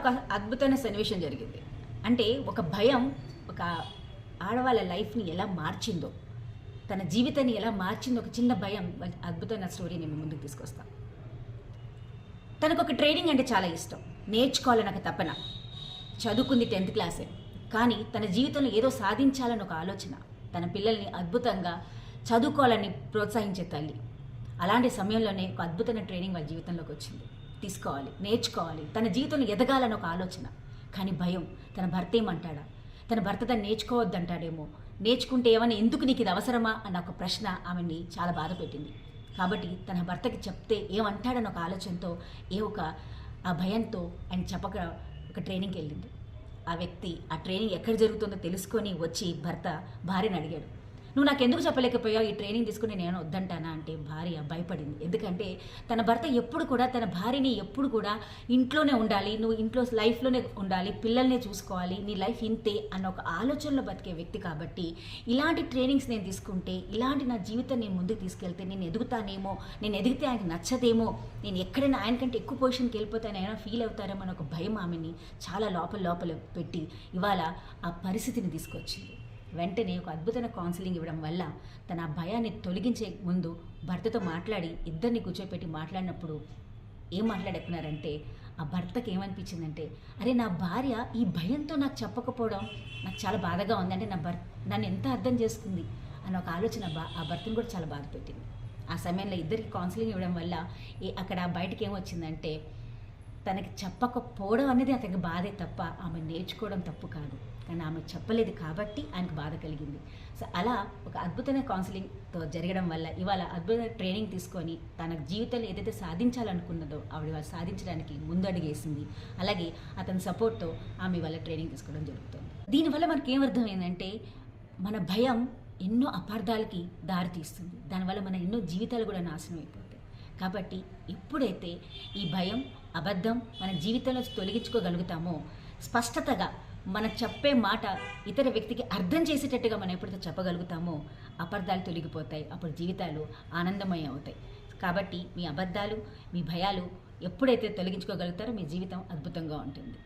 ఒక అద్భుతమైన సన్నివేశం జరిగింది. అంటే ఒక భయం ఒక ఆడవాళ్ళ లైఫ్ని ఎలా మార్చిందో, తన జీవితాన్ని ఎలా మార్చిందో ఒక చిన్న భయం అద్భుతమైన స్టోరీ నేను ముందుకు తీసుకొస్తాను. తనకు ఒక ట్రైనింగ్ అంటే చాలా ఇష్టం, నేర్చుకోవాలని ఒక తపన. చదువుకుంది 10th క్లాసే, కానీ తన జీవితంలో ఏదో సాధించాలని ఒక ఆలోచన. తన పిల్లల్ని అద్భుతంగా చదువుకోవాలని ప్రోత్సహించే తల్లి. అలాంటి సమయంలోనే ఒక అద్భుతమైన ట్రైనింగ్ వాళ్ళ జీవితంలోకి వచ్చింది. తీసుకోవాలి, నేర్చుకోవాలి, తన జీవితంలో ఎదగాలని ఒక ఆలోచన. కానీ భయం, తన భర్త ఏమంటాడా, తన భర్త దాన్ని నేర్చుకోవద్దంటాడేమో, నేర్చుకుంటే ఏమన్నా ఎందుకు నీకు ఇది అవసరమా అన్న ఒక ప్రశ్న ఆమెని చాలా బాధ పెట్టింది. కాబట్టి తన భర్తకి చెప్తే ఏమంటాడన్న ఒక ఆలోచనతో ఆ భయంతో ఆయన చెప్పక ఒక ట్రైనింగ్కి వెళ్ళింది. ఆ వ్యక్తి ఆ ట్రైనింగ్ ఎక్కడ జరుగుతుందో తెలుసుకొని వచ్చి భార్యని అడిగాడు, నువ్వు నాకు ఎందుకు చెప్పలేకపోయావు, ఈ ట్రైనింగ్ తీసుకుని నేను వద్దంటానా అంటే భార్య భయపడింది. ఎందుకంటే తన భర్త ఎప్పుడు కూడా తన భార్యని ఎప్పుడు కూడా ఇంట్లోనే ఉండాలి, నువ్వు ఇంట్లో లైఫ్లోనే ఉండాలి, పిల్లల్నే చూసుకోవాలి, నీ లైఫ్ ఇంతే అన్న ఒక ఆలోచనలో బతికే వ్యక్తి. కాబట్టి ఇలాంటి ట్రైనింగ్స్ నేను తీసుకుంటే, ఇలాంటి నా జీవితం నేను ముందుకు తీసుకెళ్తే నేను ఎదుగుతానేమో, నేను ఎదిగితే ఆయనకి నచ్చదేమో, నేను ఎక్కడైనా ఆయనకంటే ఎక్కువ పొజిషన్కి వెళ్ళిపోతే ఆయన ఫీల్ అవుతారేమో అని ఒక భయం ఆమెని చాలా లోపల పెట్టి ఇవాళ ఆ పరిస్థితిని తీసుకొచ్చింది. వెంటనే ఒక అద్భుతమైన కౌన్సిలింగ్ ఇవ్వడం వల్ల తన ఆ భయాన్ని తొలగించే ముందు భర్తతో మాట్లాడి, ఇద్దరిని కూర్చోపెట్టి మాట్లాడినప్పుడు ఏం మాట్లాడుకున్నారంటే, ఆ భర్తకి ఏమనిపించిందంటే, అరే నా భార్య ఈ భయంతో నాకు చెప్పకపోవడం నాకు చాలా బాధగా ఉంది, అంటే నన్ను ఎంత అర్థం చేసుకుంది అన్న ఒక ఆలోచన ఆ భర్తను కూడా చాలా బాధ పెట్టింది. ఆ సమయంలో ఇద్దరికి కౌన్సిలింగ్ ఇవ్వడం వల్ల అక్కడ బయటకు ఏమొచ్చిందంటే, తనకి చెప్పకపోవడం అనేది అతనికి బాధే తప్ప ఆమె నేర్చుకోవడం తప్పు కాదు. కానీ ఆమె చెప్పలేదు కాబట్టి ఆయనకు బాధ కలిగింది. సో అలా ఒక అద్భుతమైన కౌన్సిలింగ్తో జరగడం వల్ల ఇవాళ అద్భుతమైన ట్రైనింగ్ తీసుకొని తన జీవితంలో ఏదైతే సాధించాలనుకున్నదో ఆవిడ వాళ్ళు సాధించడానికి ముందడుగేసింది. అలాగే అతని సపోర్ట్తో ఆమె ఇవాళ ట్రైనింగ్ తీసుకోవడం జరుగుతుంది. దీనివల్ల మనకి ఏమర్థమైందంటే, మన భయం ఎన్నో అపార్థాలకి దారితీస్తుంది. దానివల్ల మన ఎన్నో జీవితాలు కూడా నాశనం అయిపోతాయి. కాబట్టి ఎప్పుడైతే ఈ భయం, అబద్ధం మన జీవితంలో తొలగించుకోగలుగుతామో, స్పష్టతగా మనం చెప్పే మాట ఇతర వ్యక్తికి అర్థం చేసేటట్టుగా మనం ఎప్పుడైతే చెప్పగలుగుతామో అపార్థాలు తొలగిపోతాయి. అప్పుడు జీవితాలు ఆనందమయం అవుతాయి. కాబట్టి మీ అబద్ధాలు, మీ భయాలు ఎప్పుడైతే తొలగించుకోగలుగుతారో మీ జీవితం అద్భుతంగా ఉంటుంది.